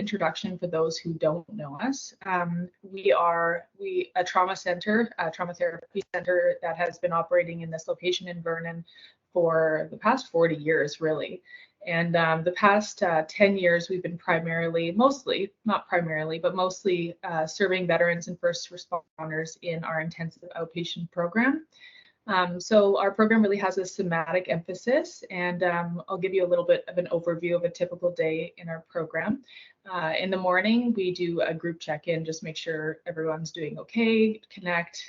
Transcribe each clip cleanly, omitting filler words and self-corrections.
introduction for those who don't know us. We are a trauma center, a trauma therapy center that has been operating in this location in Vernon for the past 40 years, really. And the past 10 years, we've been mostly serving veterans and first responders in our intensive outpatient program. So our program really has a somatic emphasis, and I'll give you a little bit of an overview of a typical day in our program. In the morning, we do a group check-in, just make sure everyone's doing okay, connect,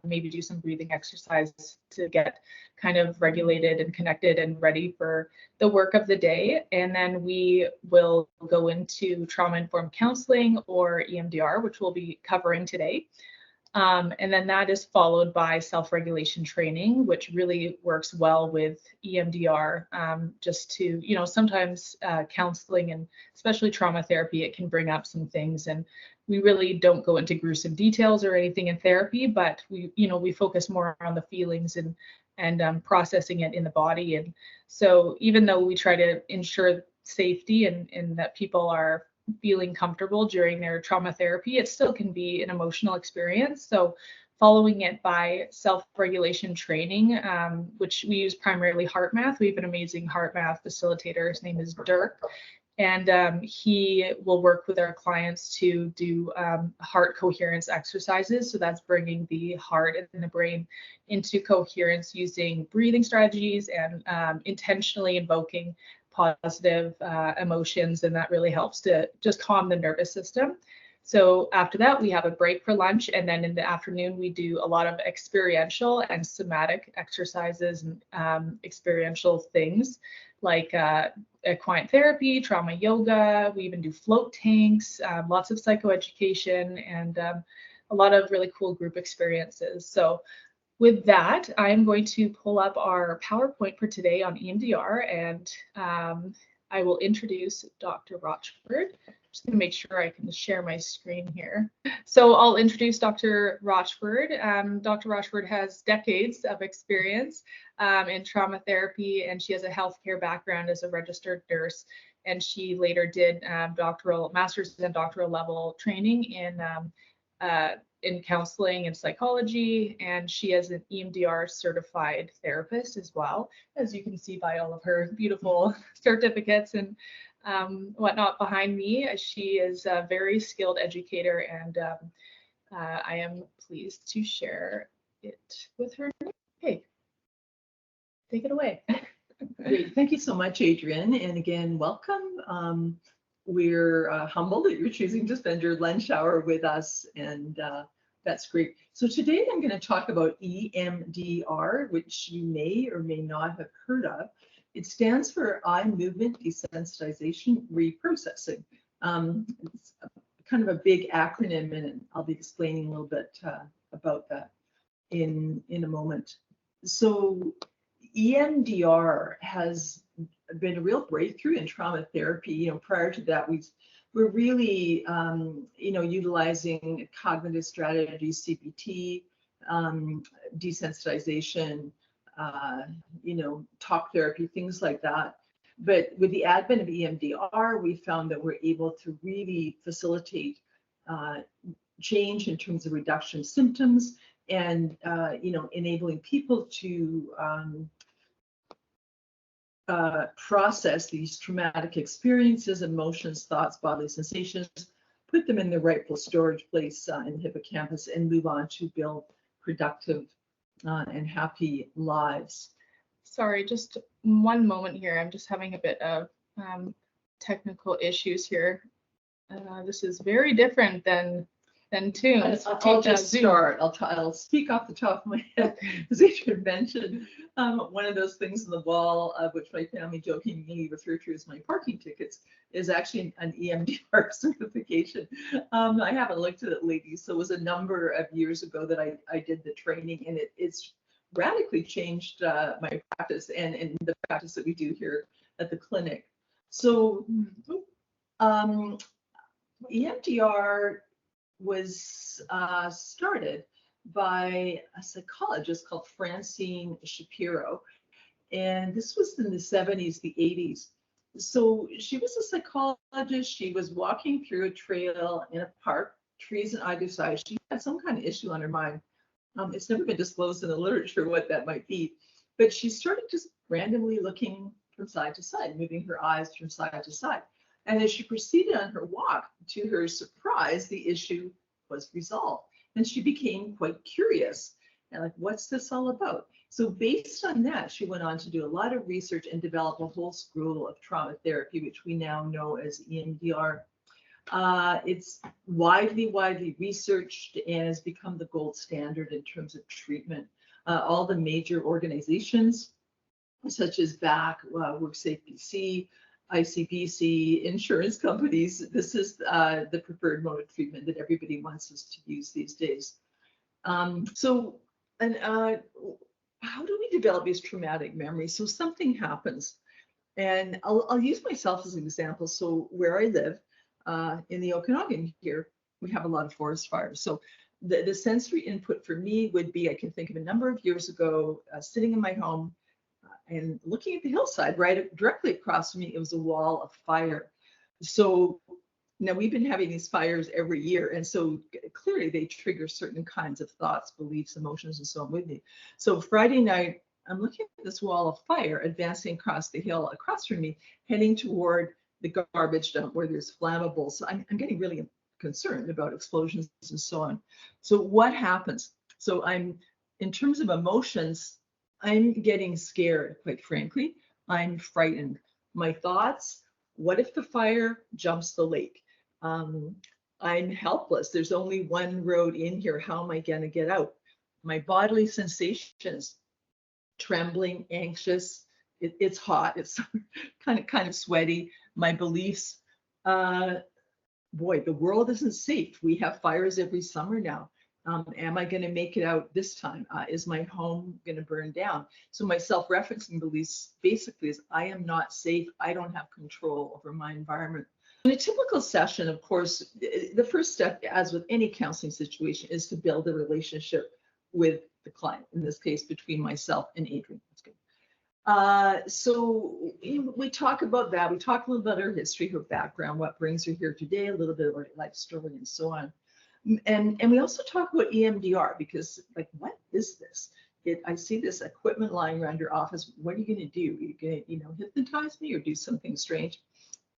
maybe do some breathing exercise to get kind of regulated and connected and ready for the work of the day. And then we will go into trauma-informed counseling, or EMDR, which we'll be covering today. And then that is followed by self-regulation training, which really works well with EMDR, just to, sometimes counseling and especially trauma therapy, it can bring up some things. And we really don't go into gruesome details or anything in therapy, but we focus more on the feelings and processing it in the body. And so even though we try to ensure safety and that people are feeling comfortable during their trauma therapy, it still can be an emotional experience. So following it by self-regulation training, which we use primarily HeartMath. We have an amazing HeartMath facilitator. His name is Dirk. And he will work with our clients to do heart coherence exercises. So that's bringing the heart and the brain into coherence using breathing strategies and intentionally invoking positive emotions, and that really helps to just calm the nervous system. So after that, we have a break for lunch, and then in the afternoon, we do a lot of experiential and somatic exercises and experiential things like equine therapy, trauma yoga. We even do float tanks, lots of psychoeducation, and a lot of really cool group experiences. So with that, I'm going to pull up our PowerPoint for today on EMDR, and I will introduce Dr. Rochford. Just going to make sure I can share my screen here. So I'll introduce Dr. Rochford. Dr. Rochford has decades of experience in trauma therapy, and she has a healthcare background as a registered nurse. And she later did master's and doctoral level training in counseling and psychology, and she is an EMDR certified therapist as well, as you can see by all of her beautiful certificates and whatnot behind me. She is a very skilled educator, and I am pleased to share it with her. Hey, take it away. Great. Thank you so much, Adrienne. And again, welcome. We're humbled that you're choosing to spend your lunch hour with us, and that's great. So today I'm going to talk about EMDR, which you may or may not have heard of. It stands for Eye Movement Desensitization Reprocessing. It's kind of a big acronym, and I'll be explaining a little bit about that in a moment. So EMDR has been a real breakthrough in trauma therapy. Prior to that, we're really, utilizing cognitive strategies, CBT, desensitization, talk therapy, things like that. But with the advent of EMDR, we found that we're able to really facilitate change in terms of reduction of symptoms and, enabling people to process these traumatic experiences, emotions, thoughts, bodily sensations, put them in the rightful storage place in the hippocampus, and move on to build productive and happy lives. Sorry, just one moment here. I'm just having a bit of technical issues here. This is very different than Tunes. I'll just start. I'll speak off the top of my head. As Adrienne mentioned, one of those things on the wall, which my family jokingly refer to as my parking tickets, is actually an EMDR certification. I haven't looked at it lately, so it was a number of years ago that I did the training, and it's radically changed my practice and the practice that we do here at the clinic. So EMDR was started by a psychologist called Francine Shapiro, and this was in the 70s, the 80s, So she was a psychologist. She was walking through a trail in a park, trees on either side. She had some kind of issue on her mind. It's never been disclosed in the literature what that might be, but she started just randomly looking from side to side, moving her eyes from side to side. And as she proceeded on her walk, to her surprise, the issue was resolved. And she became quite curious and like, what's this all about? So based on that, she went on to do a lot of research and develop a whole school of trauma therapy, which we now know as EMDR. It's widely researched and has become the gold standard in terms of treatment. All the major organizations, such as VAC, WorkSafe BC, ICBC, insurance companies, this is the preferred mode of treatment that everybody wants us to use these days. How do we develop these traumatic memories? So something happens, and I'll use myself as an example. So where I live, in the Okanagan here, we have a lot of forest fires. So the sensory input for me would be, I can think of a number of years ago, sitting in my home and looking at the hillside, right directly across from me, it was a wall of fire. So now we've been having these fires every year, and so clearly they trigger certain kinds of thoughts, beliefs, emotions, and so on with me. So Friday night, I'm looking at this wall of fire advancing across the hill across from me, heading toward the garbage dump where there's flammables. So I'm getting really concerned about explosions and so on. So what happens? So in terms of emotions, I'm getting scared, quite frankly. I'm frightened. My thoughts, what if the fire jumps the lake? I'm helpless. There's only one road in here. How am I going to get out? My bodily sensations, trembling, anxious. It's hot. It's kind of sweaty. My beliefs, boy, the world isn't safe. We have fires every summer now. Am I going to make it out this time? Is my home going to burn down? So my self-referencing beliefs basically is I am not safe. I don't have control over my environment. In a typical session, of course, the first step, as with any counseling situation, is to build a relationship with the client, in this case, between myself and Adrian. That's good. So we talk about that. We talk a little about her history, her background, what brings her here today, a little bit about her life story, and so on. And we also talk about EMDR, because like, what is this? I see this equipment lying around your office. What are you going to do? Are you going to, hypnotize me or do something strange?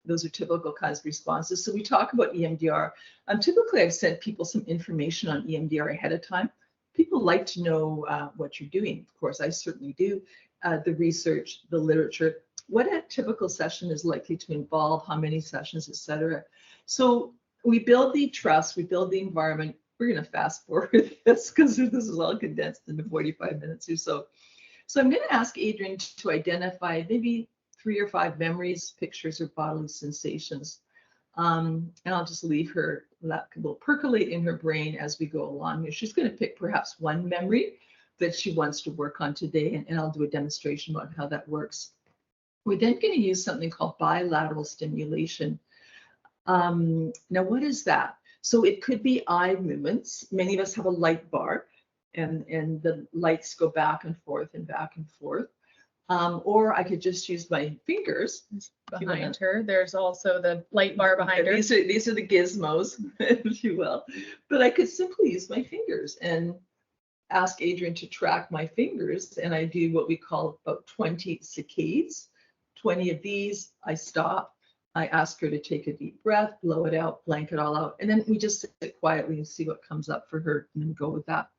Those are typical kinds of responses. So we talk about EMDR. Typically, I've sent people some information on EMDR ahead of time. People like to know what you're doing. Of course, I certainly do. The research, the literature, what a typical session is likely to involve, how many sessions, et cetera. So we build the trust, we build the environment. We're going to fast forward this because this is all condensed into 45 minutes or so. So I'm going to ask Adrian to identify maybe 3 or 5 memories, pictures, or bodily sensations. And I'll just leave her, that will percolate in her brain as we go along. She's going to pick perhaps one memory that she wants to work on today, and I'll do a demonstration about how that works. We're then going to use something called bilateral stimulation. Now, what is that? So it could be eye movements. Many of us have a light bar, and the lights go back and forth and back and forth. Or I could just use my fingers. Behind her, there's also the light bar behind her. These are the gizmos, if you will. But I could simply use my fingers and ask Adrian to track my fingers, and I do what we call about 20 saccades. 20 of these, I stop. I ask her to take a deep breath, blow it out, blank it all out, and then we just sit quietly and see what comes up for her, and then go with that.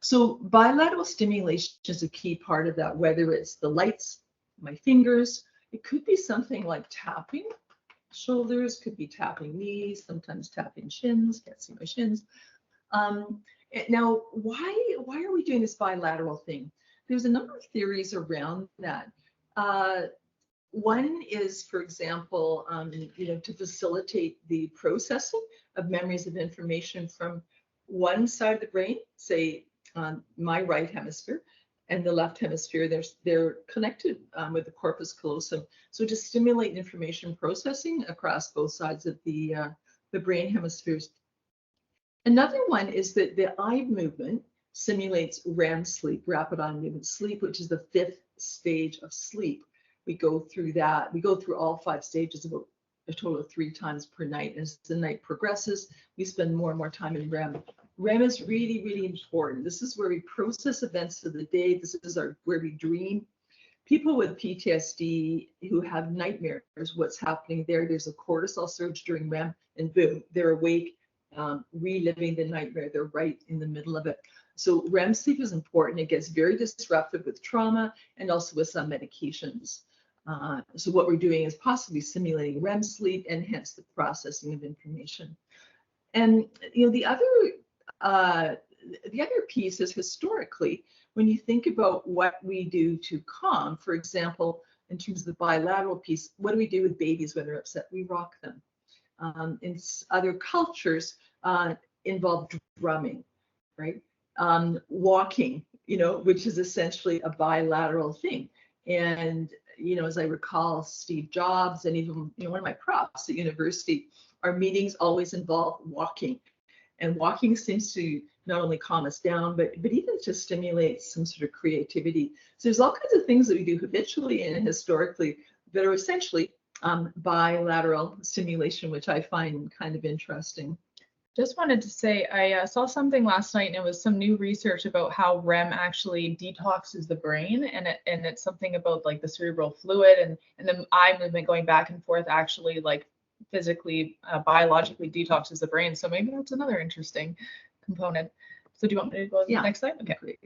So bilateral stimulation is a key part of that, whether it's the lights, my fingers, it could be something like tapping shoulders, could be tapping knees, sometimes tapping shins, can't see my shins. Now, why are we doing this bilateral thing? There's a number of theories around that. One is, for example, to facilitate the processing of memories of information from one side of the brain, say my right hemisphere, and the left hemisphere, they're connected with the corpus callosum. So to stimulate information processing across both sides of the brain hemispheres. Another one is that the eye movement simulates REM sleep, rapid eye movement sleep, which is the 5th stage of sleep. We go through that. We go through all 5 stages about a total of 3 times per night. As the night progresses, we spend more and more time in REM. REM is really, really important. This is where we process events of the day. This is where we dream. People with PTSD who have nightmares, what's happening there, there's a cortisol surge during REM, and boom, they're awake, reliving the nightmare. They're right in the middle of it. So REM sleep is important. It gets very disruptive with trauma and also with some medications. So what we're doing is possibly simulating REM sleep and hence the processing of information. And the other piece is historically, when you think about what we do to calm, for example, in terms of the bilateral piece, what do we do with babies when they're upset? We rock them. In other cultures involve drumming, right? Walking, which is essentially a bilateral thing. And, as I recall, Steve Jobs and even, one of my profs at university, our meetings always involve walking. And walking seems to not only calm us down, but even to stimulate some sort of creativity. So there's all kinds of things that we do habitually and historically that are essentially bilateral stimulation, which I find kind of interesting. Just wanted to say, I saw something last night, and it was some new research about how REM actually detoxes the brain, and it's something about like the cerebral fluid and the eye movement going back and forth actually like physically, biologically detoxes the brain. So maybe that's another interesting component. So do you want me to go to the next slide? Okay. Great.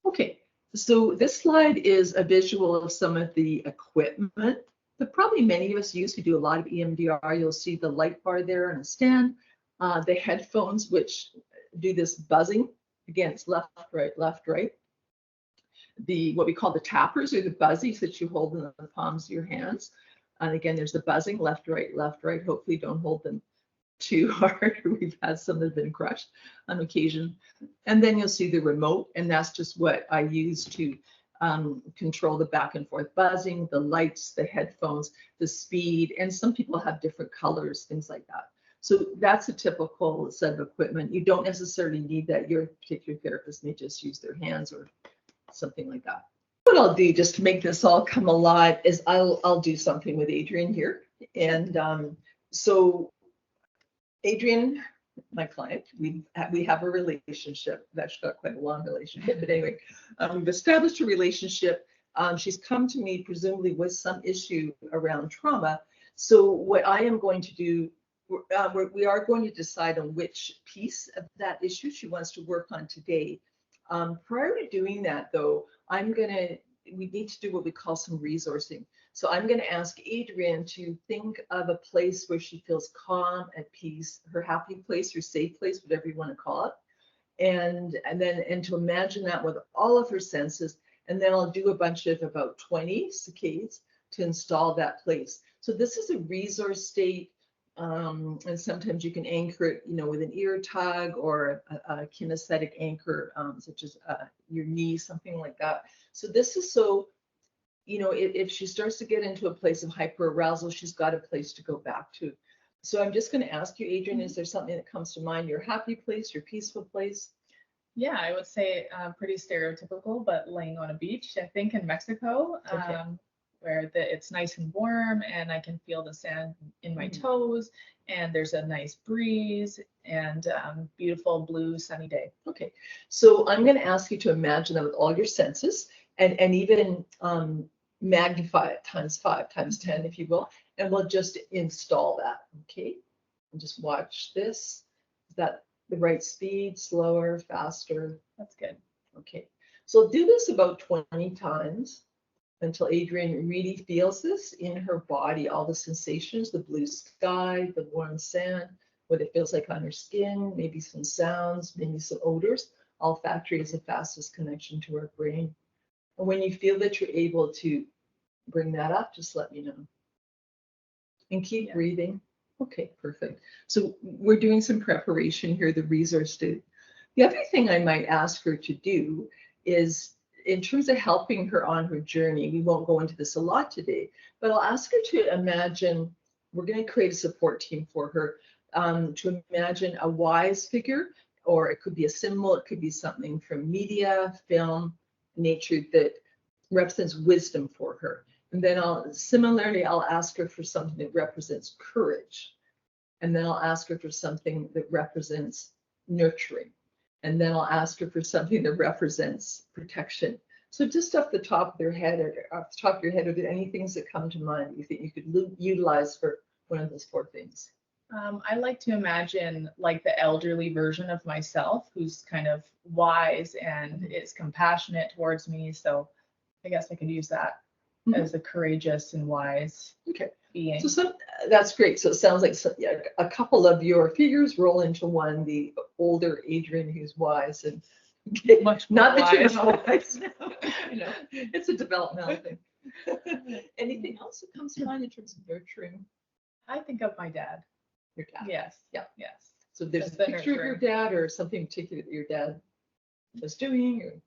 Okay, so this slide is a visual of some of the equipment that probably many of us use. We do a lot of EMDR. You'll see the light bar there on a stand, the headphones, which do this buzzing. Again, it's left, right, left, right. What we call the tappers, or the buzzies that you hold in the palms of your hands. And again, there's the buzzing, left, right, left, right. Hopefully don't hold them too hard. We've had some that have been crushed on occasion. And then you'll see the remote, and that's just what I use to control the back and forth buzzing, the lights, the headphones, the speed, and some people have different colors, things like that. So that's a typical set of equipment. You don't necessarily need that. Your particular therapist may just use their hands or something like that. What I'll do just to make this all come alive is I'll do something with Adrian here. And so Adrian, my client, we have a relationship. We've actually got quite a long relationship, but anyway, we've established a relationship. She's come to me presumably with some issue around trauma. So what I am going to do, we are going to decide on which piece of that issue she wants to work on today. Prior to doing that, though, we need to do what we call some resourcing. So I'm going to ask Adrian to think of a place where she feels calm, at peace, her happy place, her safe place, whatever you want to call it, and to imagine that with all of her senses. And then I'll do a bunch of about 20 saccades to install that place. So this is a resource state. And sometimes you can anchor it, with an ear tug or a kinesthetic anchor, such as your knee, something like that. So this is so, if she starts to get into a place of hyperarousal, she's got a place to go back to. So I'm just going to ask you, Adrian, is there something that comes to mind? Your happy place, your peaceful place? Yeah, I would say pretty stereotypical, but laying on a beach, I think in Mexico. Okay. Where it's nice and warm and I can feel the sand in my toes, and there's a nice breeze and beautiful blue sunny day. Okay, so I'm going to ask you to imagine that with all your senses and even magnify it times 5, times 10, if you will, and we'll just install that, okay? And just watch this. Is that the right speed, slower, faster? That's good. Okay, so do this about 20 times. Until Adrian really feels this in her body, all the sensations, the blue sky, the warm sand, what it feels like on her skin, maybe some sounds, maybe some odors. Olfactory is the fastest connection to our brain. And when you feel that you're able to bring that up, just let me know. And keep breathing. Okay, perfect. So we're doing some preparation here, the resource state. The other thing I might ask her to do is, in terms of helping her on her journey, we won't go into this a lot today, but I'll ask her to imagine, we're going to create a support team for her, to imagine a wise figure, or it could be a symbol, it could be something from media, film, nature that represents wisdom for her. And then I'll ask her for something that represents courage. And then I'll ask her for something that represents nurturing. And then I'll ask her for something that represents protection. So just off the top of their head, or off the top of your head, are there any things that come to mind that you think you could utilize for one of those 4 things? I like to imagine like the elderly version of myself, who's kind of wise and is compassionate towards me. So I guess I could use that as a courageous and wise being. So that's great. So it sounds like a couple of your figures roll into one, the older Adrian who's wise and Much not that you're wise. not wise now. You know, it's a developmental thing. Anything else that comes to mind in terms of nurturing? I think of my dad. Your dad. Yes. Yeah. Yes. So there's Just a the picture of your nurturing. dad or something particular that your dad was doing, or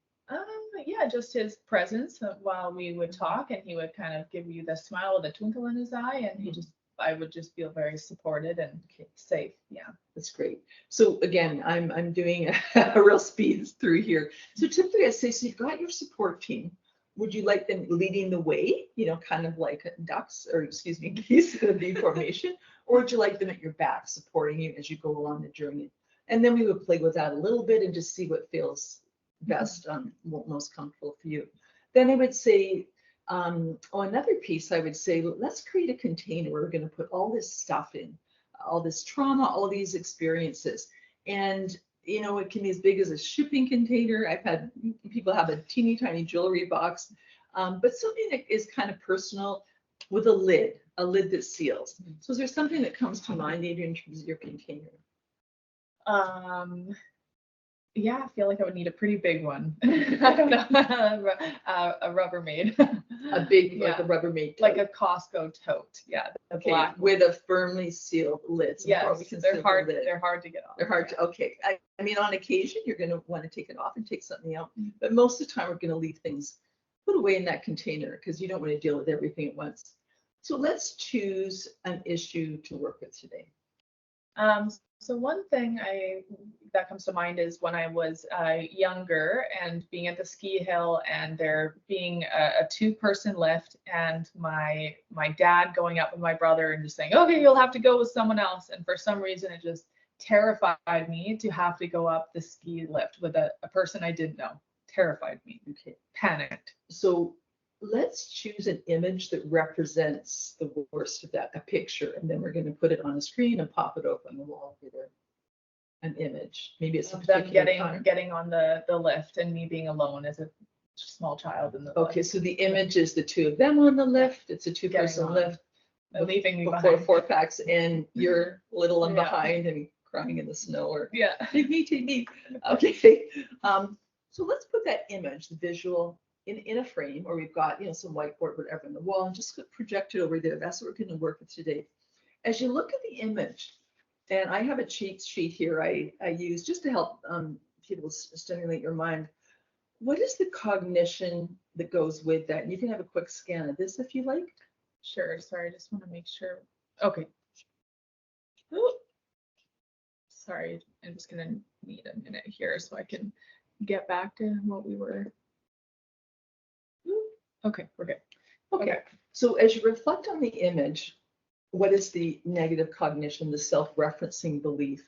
Yeah, just his presence while we would talk, and he would kind of give you the smile with a twinkle in his eye, and I would just feel very supported and safe. Yeah, that's great. So again, I'm doing a real speed through here. So typically I say, so you've got your support team. Would you like them leading the way, you know, kind of like ducks, or excuse me, geese in a V formation, or would you like them at your back supporting you as you go along the journey? And then we would play with that a little bit and just see what feels best, most comfortable for you. Then I would say, another piece I would say, let's create a container where we're going to put all this stuff in, all this trauma, all these experiences. And, you know, it can be as big as a shipping container. I've had people have a teeny tiny jewelry box, but something that is kind of personal with a lid that seals. So is there something that comes to mind, Adrian, in terms of your container? Yeah, I feel like I would need a pretty big one. I don't know, a Rubbermaid. A big, like a Rubbermaid tote. Like a Costco tote. Yeah, the black with a firmly sealed lid. So yes, they're hard. They're hard to get off. They're hard to. Okay, I mean, on occasion you're going to want to take it off and take something out, but most of the time we're going to leave things put away in that container because you don't want to deal with everything at once. So let's choose an issue to work with today. So one thing that comes to mind is when I was younger and being at the ski hill, and there being a 2-person lift, and my dad going up with my brother and just saying, okay, you'll have to go with someone else. And for some reason, it just terrified me to have to go up the ski lift with a person I didn't know. Terrified me. Okay. Panicked. So let's choose an image that represents the worst of that, a picture, and then we're going to put it on a screen and pop it up on the wall with an image. Maybe it's of them getting on the lift and me being alone as a small child in the lift. Okay, so the image is the 2 of them on the lift. It's a 2-person lift. Leaving me before behind. 4-packs, and you're little and behind and crying in the snow, or take me. Okay. So let's put that image, the visual, in a frame, or we've got, you know, some whiteboard, whatever, on the wall, and just project it over there. That's what we're going to work with today. As you look at the image, and I have a cheat sheet here I use just to help people stimulate your mind. What is the cognition that goes with that? And you can have a quick scan of this if you like. Sure. Sorry, I just want to make sure. Okay. Ooh. Sorry, I'm just going to need a minute here so I can get back to what we were. Okay, we're good. Okay. So as you reflect on the image, what is the negative cognition, the self-referencing belief?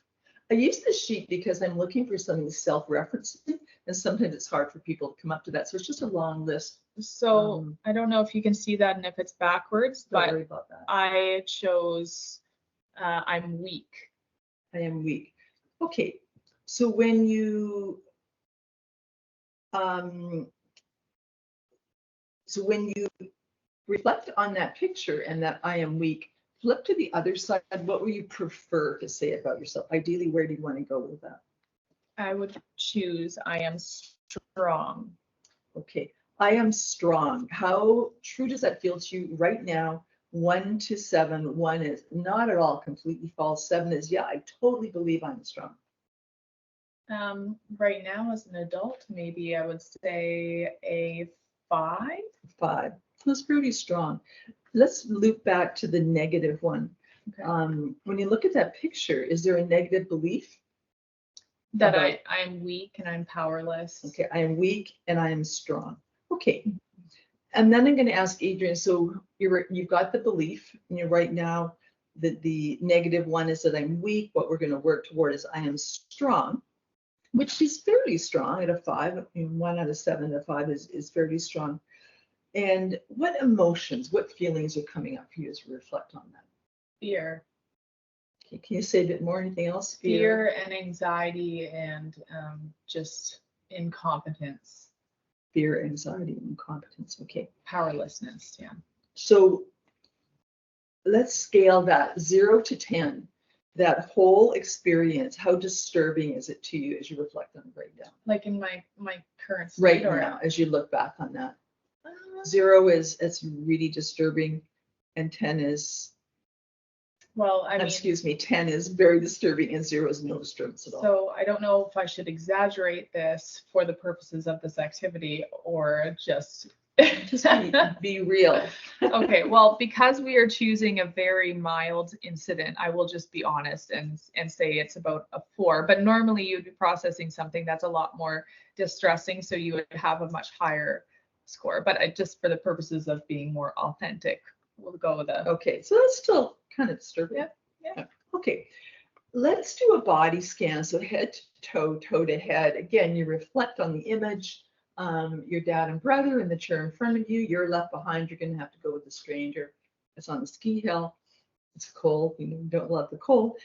I use this sheet because I'm looking for something self-referencing, and sometimes it's hard for people to come up to that. So it's just a long list. So I don't know if you can see that and if it's backwards, don't but worry about that. I chose I'm weak. I am weak. Okay. So when you reflect on that picture and that I am weak, flip to the other side. What would you prefer to say about yourself? Ideally, where do you want to go with that? I would choose I am strong. Okay, I am strong. How true does that feel to you right now? 1 to 7. 1 is not at all completely false. 7 is, yeah, I totally believe I'm strong. Right now, as an adult, maybe I would say a 5. 5. That's pretty strong. Let's loop back to the negative one. Okay. When you look at that picture, is there a negative belief? That I'm weak and I'm powerless. Okay, I am weak and I am strong. Okay. And then I'm going to ask Adrian, so you've got the belief, and you're right now that the negative one is that I'm weak. What we're going to work toward is I am strong, which is fairly strong at a 5. I mean, 1 out of 7 out of 5 is fairly strong. And what emotions, what feelings are coming up for you as you reflect on that? Fear. Okay, can you say a bit more? Anything else? Fear and anxiety and just incompetence. Fear, anxiety, and incompetence. Okay. Powerlessness, yeah. So let's scale that 0 to 10. That whole experience, how disturbing is it to you as you reflect on the breakdown? Like in my current state, right now, as you look back on that. 0 is it's really disturbing, and 10 is, well, I mean, excuse me, 10 is very disturbing, and 0 is no disturbance at all. So I don't know if I should exaggerate this for the purposes of this activity or just be real. Okay, well, because we are choosing a very mild incident, I will just be honest and say it's about a 4. But normally you'd be processing something that's a lot more distressing, so you would have a much higher score. But just for the purposes of being more authentic, we'll go with a. Okay, so that's still kind of disturbing. Yeah. Okay, let's do a body scan. So head to toe, toe to head. Again, you reflect on the image. Your dad and brother in the chair in front of you. You're left behind. You're going to have to go with the stranger. It's on the ski hill. It's cold. You don't love the cold.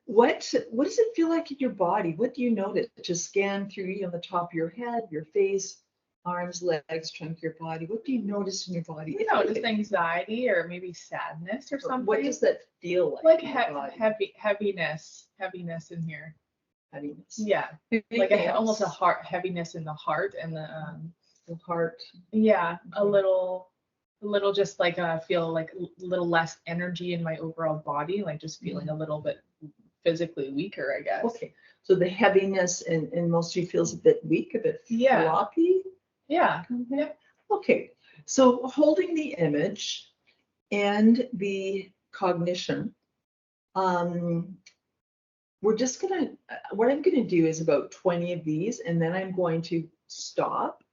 What does it feel like in your body? What do you notice? Just scan through you on the top of your head, your face, arms, legs, trunk of your body. What do you notice in your body? You know, just anxiety or maybe sadness or something. What does that feel like? Like heaviness in here. Heaviness. Yeah, like almost a heaviness in the heart and the heart. Yeah, a little just like I feel like a little less energy in my overall body, like just feeling a little bit physically weaker, I guess. Okay, so the heaviness and most of you feels a bit weak, a bit floppy. Yeah. Yeah. Okay, so holding the image and the cognition, we're just gonna, what I'm gonna do is about 20 of these, and then I'm going to stop,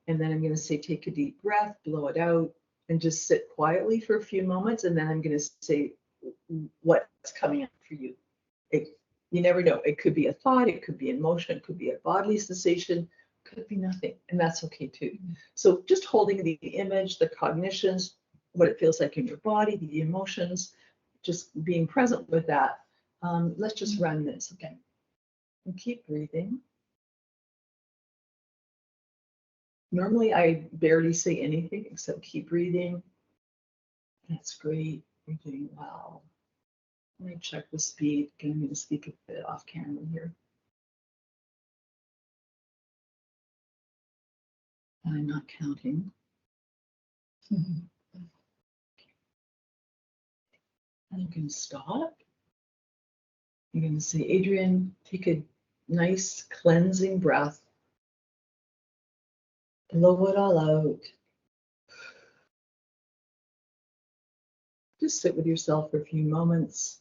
and then I'm gonna say, take a deep breath, blow it out, and just sit quietly for a few moments, and then I'm gonna say what's coming up for you. You never know. It could be a thought, it could be emotion, it could be a bodily sensation, could be nothing, and that's okay too. So just holding the image, the cognitions, what it feels like in your body, the emotions, just being present with that. Let's just run this, okay? And keep breathing. Normally, I barely say anything except keep breathing. That's great. You're doing well. Let me check the speed. I'm going to speak a bit off camera here. I'm not counting. And I'm going to stop. I'm going to say, Adrian, take a nice cleansing breath. Blow it all out. Just sit with yourself for a few moments.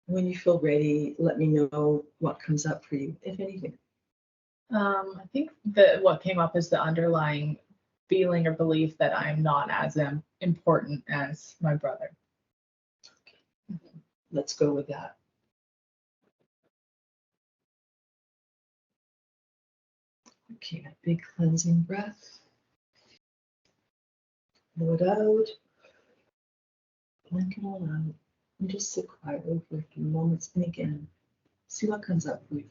When you feel ready, let me know what comes up for you, if anything. I think that what came up is the underlying feeling or belief that I'm not as important as my brother. Okay. Let's go with that. Okay, a big cleansing breath. Blow it out. Blink it all out. And just sit quietly for a few moments. And again, see what comes up for you.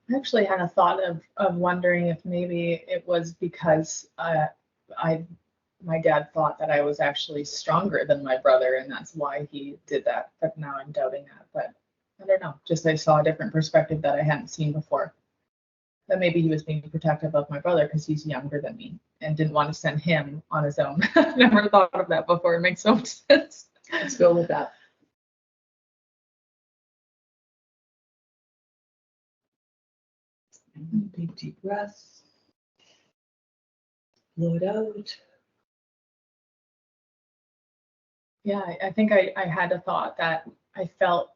I actually had a thought of wondering if maybe it was because my dad thought that I was actually stronger than my brother, and that's why he did that. But now I'm doubting that. But I don't know. Just I saw a different perspective that I hadn't seen before. That maybe he was being protective of my brother because he's younger than me and didn't want to send him on his own. Never thought of that before. It makes so much sense. Let's go with that. Big deep breath. Blow it out. Yeah, I think I had a thought that I felt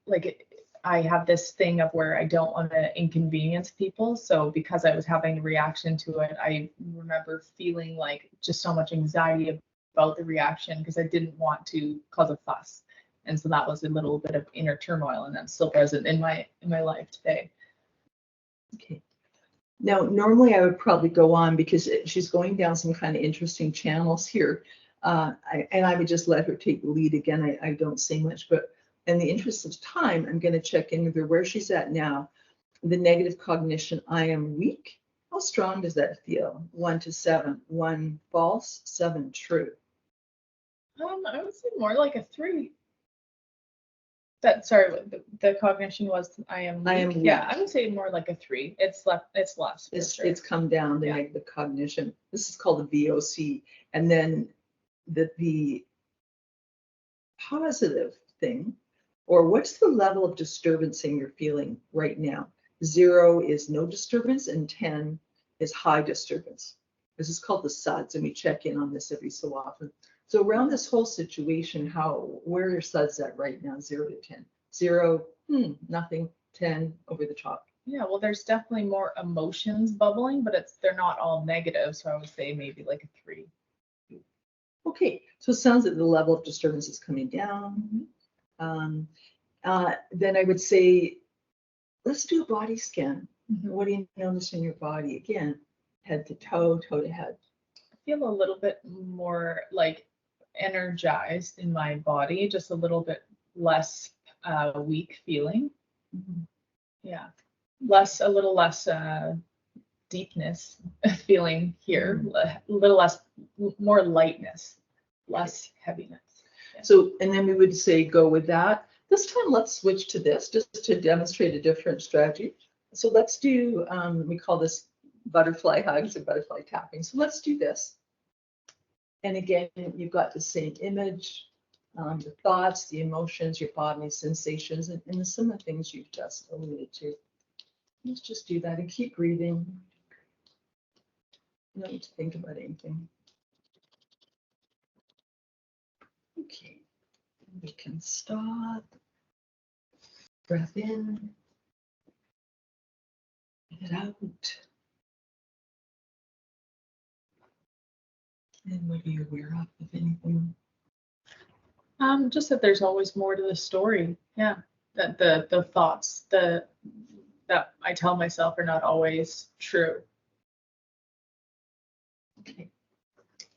like I have this thing of where I don't want to inconvenience people. So because I was having a reaction to it, I remember feeling like just so much anxiety about the reaction because I didn't want to cause a fuss. And so that was a little bit of inner turmoil, and that's still present in my life today. Okay. Now, normally I would probably go on because she's going down some kind of interesting channels here. And I would just let her take the lead again. I don't say much, but in the interest of time, I'm going to check in with her where she's at now. The negative cognition, I am weak. How strong does that feel? 1 to 7. 1 false, 7 true. I would say more like a 3. Sorry, the cognition was I am weak. Yeah, I would say more like a 3. It's less. It's come down, the negative cognition. This is called the VOC. And then the positive thing, or what's the level of disturbance you're feeling right now? 0 is no disturbance and 10 is high disturbance. This is called the SUDS, and we check in on this every so often. So around this whole situation, where are your SUDS at right now? 0 to 10. 0, nothing. 10, over the top. Yeah, well, there's definitely more emotions bubbling, but they're not all negative. So I would say maybe like a 3. Okay, so it sounds like the level of disturbance is coming down. Then I would say, let's do a body scan. What do you notice in your body? Again, head to toe, toe to head. I feel a little bit more like energized in my body, just a little bit less weak feeling. Yeah, a little less deepness feeling here, a little less, more lightness, less heaviness. Yeah. So, and then we would say go with that. This time, let's switch to this just to demonstrate a different strategy. So let's do, we call this butterfly hugs or butterfly tapping. So let's do this. And again, you've got the same image, the thoughts, the emotions, your bodily sensations, and some of the things you've just alluded to. Let's just do that and keep breathing. You don't need to think about anything. Okay, we can stop. Breath in. Breathe it out. And what are you aware of, if anything? Just that there's always more to the story. Yeah, that the thoughts that I tell myself are not always true. Okay,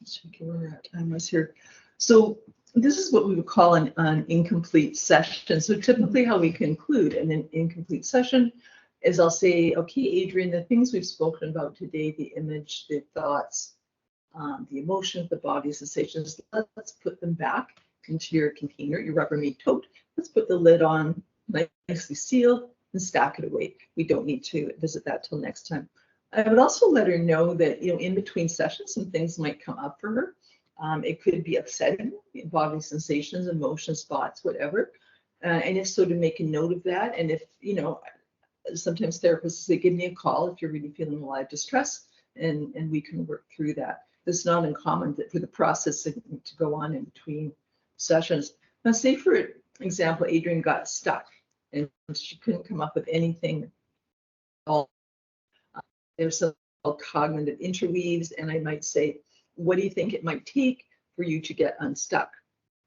let's check where our time was here. So this is what we would call an incomplete session. So typically how we conclude an incomplete session is I'll say, okay, Adrian, the things we've spoken about today, the image, the thoughts, the emotions, the body sensations, let's put them back into your container, your Rubbermaid tote. Let's put the lid on, nicely sealed, and stack it away. We don't need to visit that till next time. I would also let her know that, in between sessions, some things might come up for her. It could be upsetting, bodily sensations, emotions, thoughts, whatever. And if so, to make a note of that. And if, sometimes therapists say, give me a call if you're really feeling a lot of distress, and we can work through that. It's not uncommon for the processing to go on in between sessions. Now, say for example, Adrian got stuck and she couldn't come up with anything at all. There's some cognitive interweaves, and I might say, what do you think it might take for you to get unstuck?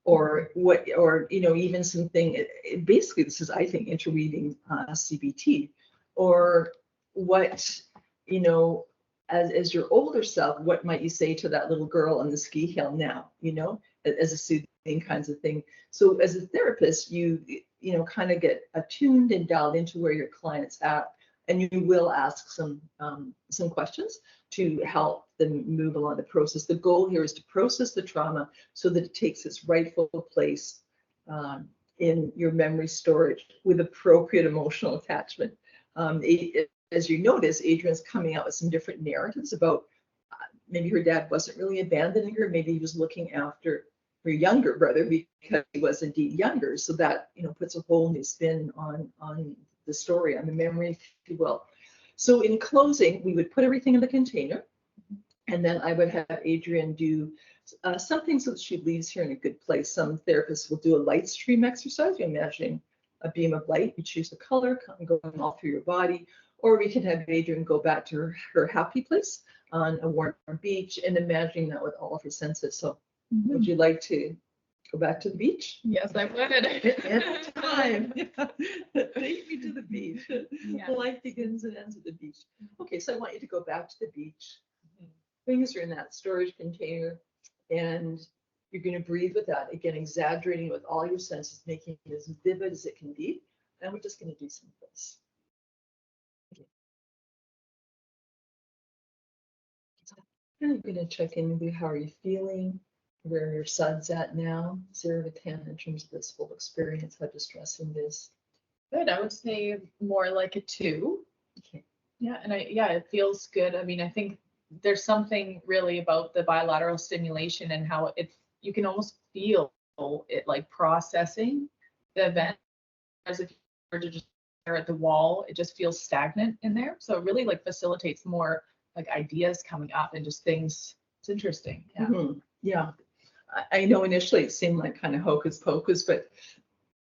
Or what, or even something, basically this is, I think, interweaving CBT. Or what, as your older self, what might you say to that little girl on the ski hill now, as a soothing kinds of thing. So as a therapist, you kind of get attuned and dialed into where your client's at, and you will ask some questions to help them move along the process. The goal here is to process the trauma so that it takes its rightful place in your memory storage with appropriate emotional attachment. As you notice, Adrian's coming out with some different narratives about maybe her dad wasn't really abandoning her, maybe he was looking after her younger brother because he was indeed younger. So that puts a whole new spin on the story, on the memory, if you will. So in closing, we would put everything in the container, and then I would have Adrian do something so that she leaves here in a good place. Some therapists will do a light stream exercise. You're imagining a beam of light. You choose the color, going all through your body, or we can have Adrienne go back to her happy place on a warm beach and imagining that with all of her senses. So would you like to go back to the beach? Yes, I would. It's time. Take me to the beach. Yeah. Life begins and ends at the beach. Okay, so I want you to go back to the beach. Things are in that storage container, and you're going to breathe with that. Again, exaggerating with all your senses, making it as vivid as it can be. And we're just going to do some of this. Okay. And I'm going to check in with how are you feeling, where your sun's at now, 0 to 10 in terms of this whole experience, how distressing it is. Good. I would say more like a 2. Okay. Yeah, and it feels good. I mean, I think there's something really about the bilateral stimulation and how you can almost feel it like processing the event, as if you were to just stare at the wall. It just feels stagnant in there. So it really like facilitates more like ideas coming up and just things. It's interesting. Yeah. Yeah. I know initially it seemed like kind of hocus pocus, but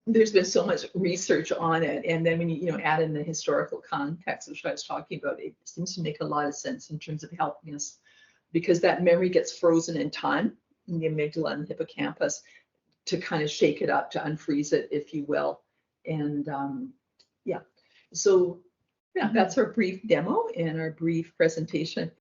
there's been so much research on it. And then when you add in the historical context, which I was talking about, it seems to make a lot of sense in terms of helping us, because that memory gets frozen in time in the amygdala and hippocampus to kind of shake it up, to unfreeze it, if you will. And so that's our brief demo and our brief presentation.